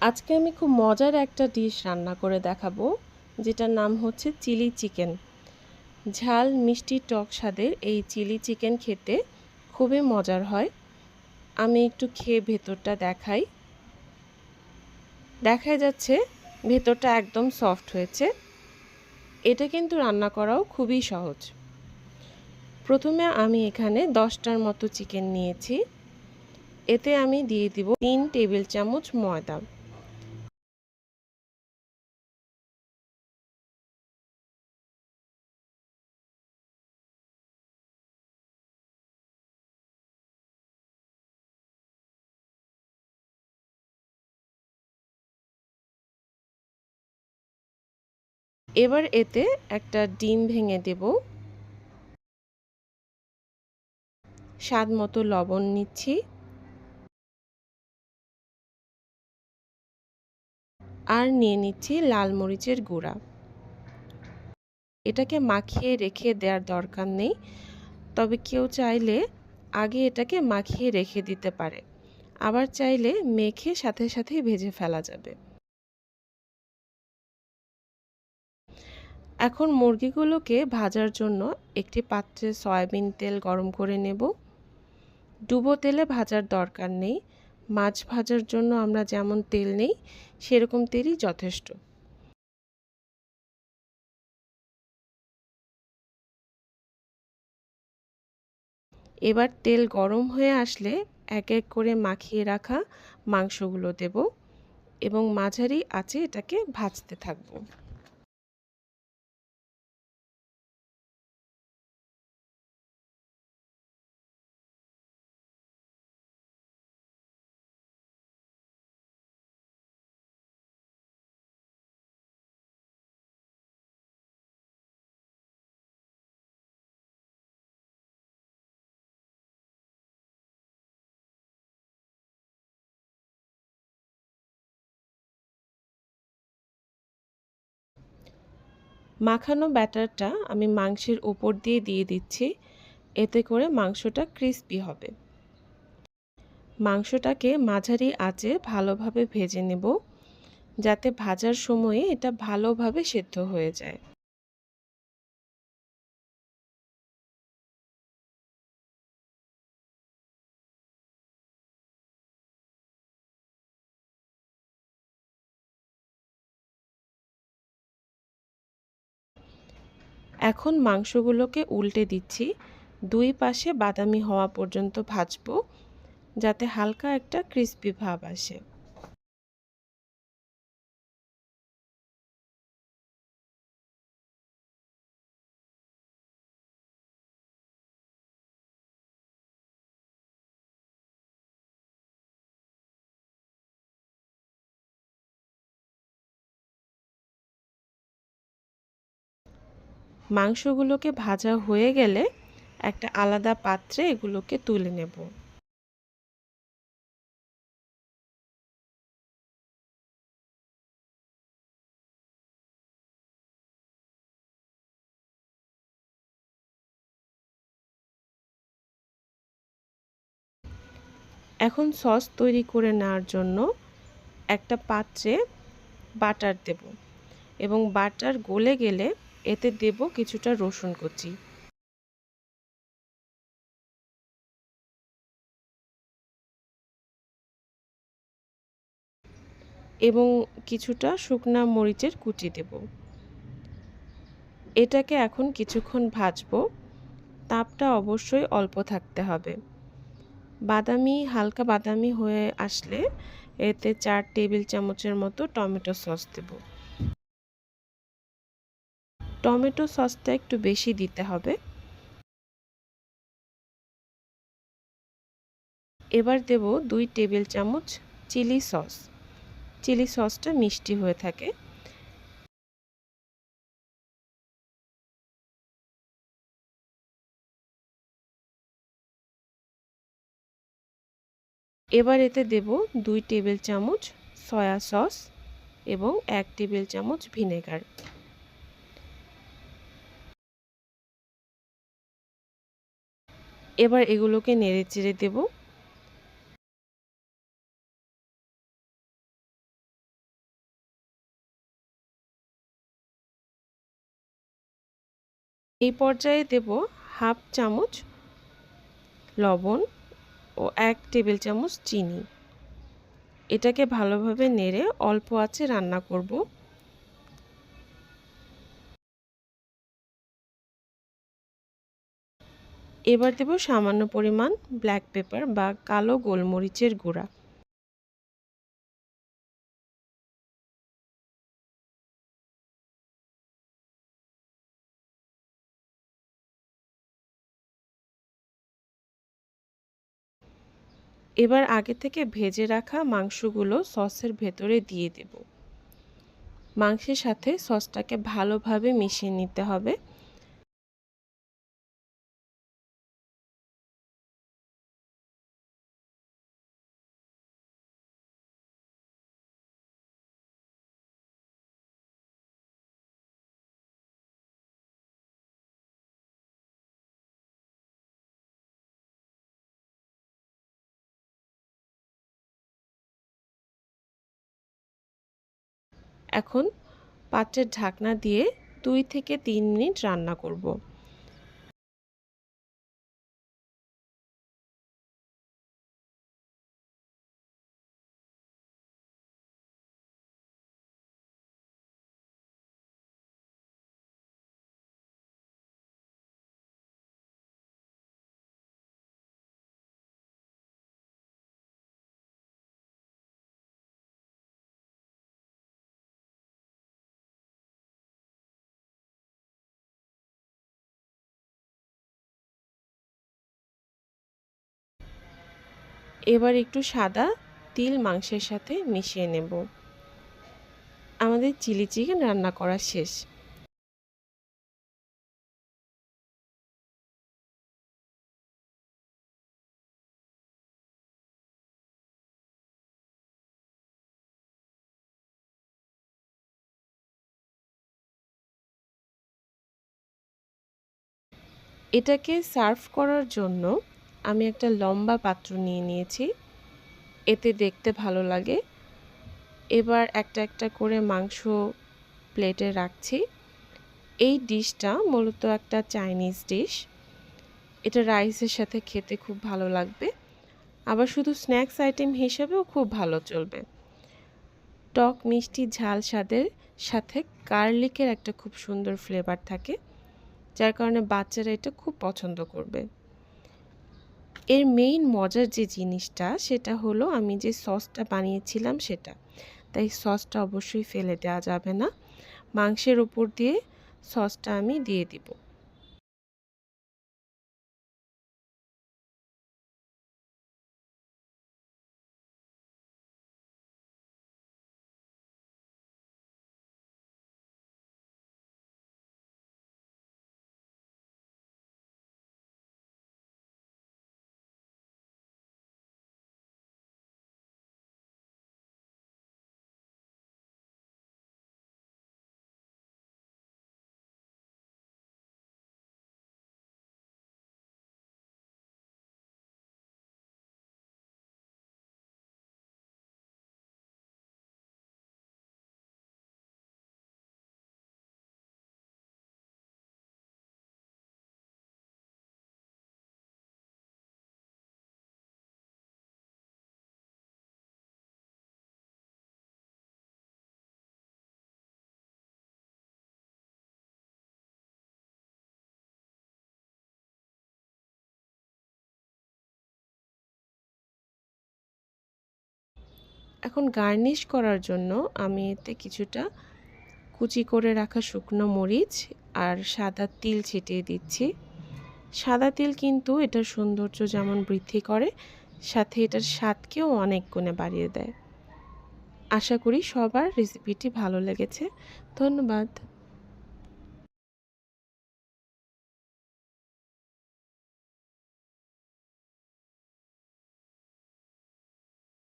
আজকে আমি খুব মজার একটা ডিশ রান্না করে দেখাবো, যেটার নাম হচ্ছে চিলি চিকেন। ঝাল মিষ্টি টক স্বাদের এই চিলি চিকেন খেতে খুবই মজার হয়। আমি একটু খেয়ে ভেতরটা দেখাই। দেখা যাচ্ছে ভেতরটা একদম সফট হয়েছে। এটা কিন্তু রান্না করাও খুবই সহজ। প্রথমে আমি এখানে 10টার মতো চিকেন নিয়েছি। এতে আমি দিয়ে দিব 3 টেবিল চামচ ময়দা। এবার এতে একটা ডিম ভেঙে দেব। স্বাদ মতো লবণ নিচ্ছি আর নিয়ে নিচ্ছি লাল মরিচের গুঁড়া। এটাকে মাখিয়ে রেখে দেওয়ার দরকার নেই, তবে কেউ চাইলে আগে এটাকে মাখিয়ে রেখে দিতে পারে, আবার চাইলে মেখে সাথে সাথেই ভেজে ফেলা যাবে। এখন মুরগিগুলোকে ভাজার জন্য একটি পাত্রে সয়াবিন তেল গরম করে নেব। ডুবো তেলে ভাজার দরকার নেই, মাছ ভাজার জন্য আমরা যেমন তেল নেই সেরকম তেলই যথেষ্ট। এবার তেল গরম হয়ে আসলে এক এক করে মাখিয়ে রাখা মাংসগুলো দেব এবং মাঝারি আঁচে এটাকে ভাজতে থাকবো। মাখানো ব্যাটারটা আমি মাংসের উপর দিয়ে দিচ্ছি, এতে করে মাংসটা ক্রিস্পি হবে। মাংসটাকে মাঝারি আঁচে ভালোভাবে ভেজে নেব, যাতে ভাজার সময়ে এটা ভালোভাবে সেদ্ধ হয়ে যায়। এখন মাংসগুলোকে উল্টে দিচ্ছি, দুই পাশে বাদামি হওয়া পর্যন্ত ভাজবো, যাতে হালকা একটা ক্রিস্পি ভাব আসে। মাংসগুলোকে ভাজা হয়ে গেলে একটা আলাদা পাত্রে এগুলোকে তুলে নেব। এখন সস তৈরি করে নেওয়ার জন্য একটা পাত্রে বাটার দেব এবং বাটার গলে গেলে এতে দেব কিছুটা রসুন কুচি এবং কিছুটা শুকনা মরিচের কুচি দেব। এটাকে এখন কিছুক্ষণ ভাজবো, তাপটা অবশ্যই অল্প থাকতে হবে। হালকা বাদামি হয়ে আসলে এতে 4 টেবিল চামচের মতো টমেটো সস দেব। টমেটো সসটা একটু বেশি দিতে হবে। এবার দেব 2 টেবিল চামচ চিলি সস। চিলি সসটা মিষ্টি হয়ে থাকে। এবার এতে দেব 2 টেবিল চামচ সয়া সস এবং 1 টেবিল চামচ ভিনেগার। এবার এগুলোকে নেড়েচেড়ে দেব। এই পর্যায়ে দেব হাফ চামচ লবণ ও 1 টেবিল চামচ চিনি। এটাকে ভালোভাবে নেড়ে অল্প আঁচে রান্না করব। এবার দেব সামান্য পরিমাণ ব্ল্যাক পেপার বা কালো গোলমরিচের গুঁড়া। এবার আগে থেকে ভেজে রাখা মাংসগুলো সসের ভেতরে দিয়ে দেব। মাংসের সাথে সসটাকে ভালোভাবে মিশিয়ে নিতে হবে। এখন পাত্রের ঢাকনা দিয়ে 2 থেকে 3 মিনিট রান্না করব। এবার একটু সাদা তিল মাংসের সাথে মিশিয়ে নেব। আমাদের চিলি চিকেন রান্না করা শেষ। এটাকে সার্ভ করার জন্য আমি একটা লম্বা পাত্র নিয়ে নিয়েছি, এতে দেখতে ভালো লাগে। এবার একটা একটা করে মাংস প্লেটে রাখছি। এই ডিশটা মূলত একটা চাইনিজ ডিশ। এটা রাইসের সাথে খেতে খুব ভালো লাগবে, আবার শুধু স্ন্যাক্স আইটেম হিসেবেও খুব ভালো চলবে। টক মিষ্টি ঝাল স্বাদের সাথে গার্লিকের একটা খুব সুন্দর ফ্লেভার থাকে, যার কারণে বাচ্চারা এটা খুব পছন্দ করবে। এর মেইন মজার যে জিনিসটা সেটা হলো আমি যে সসটা বানিয়েছিলাম সেটা, তাই সসটা অবশ্যই ফেলে দেওয়া যাবে না। মাংসের উপর দিয়ে সসটা আমি দিয়ে দিব। এখন গার্নিশ করার জন্য আমি এতে কিছুটা কুচি করে রাখা শুকনো মরিচ আর সাদা তিল ছিটিয়ে দিচ্ছি। সাদা তিল কিন্তু এটার সৌন্দর্য যেমন বৃদ্ধি করে, সাথে এটার স্বাদকেও অনেক গুণে বাড়িয়ে দেয়। আশা করি সবার রেসিপিটি ভালো লেগেছে। ধন্যবাদ।